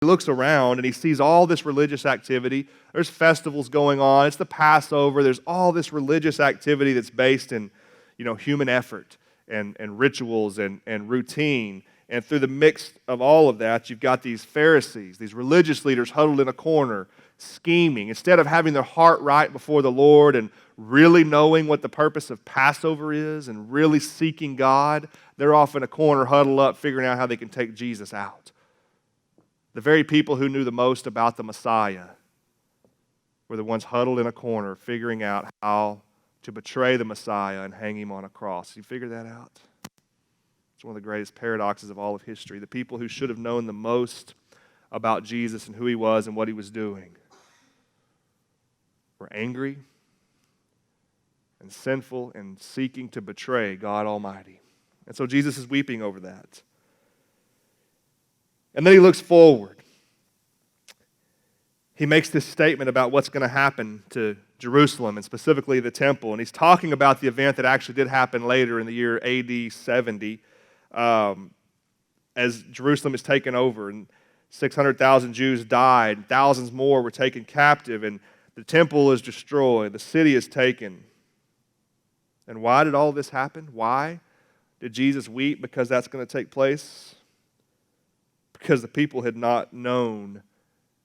He looks around and he sees all this religious activity. There's festivals going on. It's the Passover. There's all this religious activity that's based in, human effort and rituals and routine. And through the mix of all of that, you've got these Pharisees, these religious leaders huddled in a corner, scheming. Instead of having their heart right before the Lord and really knowing what the purpose of Passover is and really seeking God, they're off in a corner, huddled up, figuring out how they can take Jesus out. The very people who knew the most about the Messiah were the ones huddled in a corner, figuring out how to betray the Messiah and hang him on a cross. You figure that out? It's one of the greatest paradoxes of all of history. The people who should have known the most about Jesus and who he was and what he was doing were angry and sinful and seeking to betray God Almighty. And so Jesus is weeping over that. And then he looks forward. He makes this statement about what's going to happen to Jerusalem and specifically the temple. And he's talking about the event that actually did happen later in the year AD 70 as Jerusalem is taken over and 600,000 Jews died, thousands more were taken captive, and the temple is destroyed, the city is taken. And why did all this happen? Why did Jesus weep because that's going to take place? Because the people had not known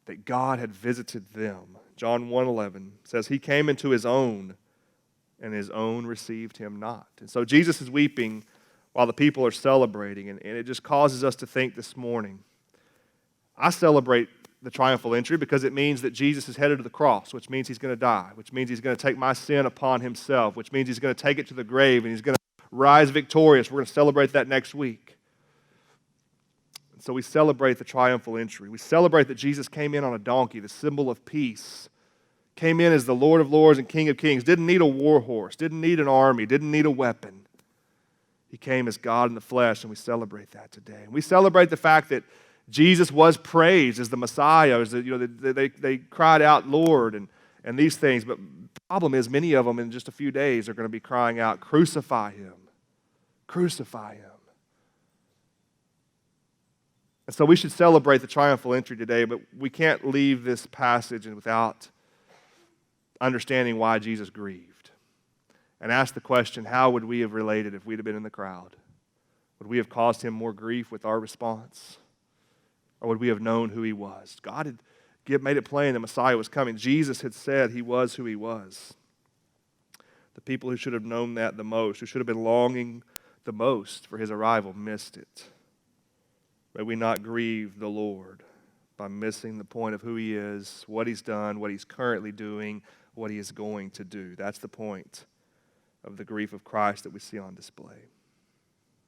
that God had visited them. John 1:11 says, he came into his own, and his own received him not. And so Jesus is weeping while the people are celebrating, and it just causes us to think this morning. I celebrate the triumphal entry because it means that Jesus is headed to the cross, which means he's going to die, which means he's going to take my sin upon himself, which means he's going to take it to the grave, and he's going to rise victorious. We're going to celebrate that next week. And so we celebrate the triumphal entry. We celebrate that Jesus came in on a donkey, the symbol of peace, came in as the Lord of Lords and King of Kings, didn't need a war horse, didn't need an army, didn't need a weapon. He came as God in the flesh, and we celebrate that today. And we celebrate the fact that Jesus was praised as the Messiah. As they cried out, Lord, and these things. But the problem is many of them in just a few days are going to be crying out, crucify him. Crucify him. And so we should celebrate the triumphal entry today, but we can't leave this passage without understanding why Jesus grieved. And ask the question, how would we have related if we'd have been in the crowd? Would we have caused him more grief with our response? Or would we have known who he was? God had made it plain the Messiah was coming. Jesus had said he was who he was. The people who should have known that the most, who should have been longing the most for his arrival, missed it. May we not grieve the Lord by missing the point of who he is, what he's done, what he's currently doing, what he is going to do. That's the point of the grief of Christ that we see on display.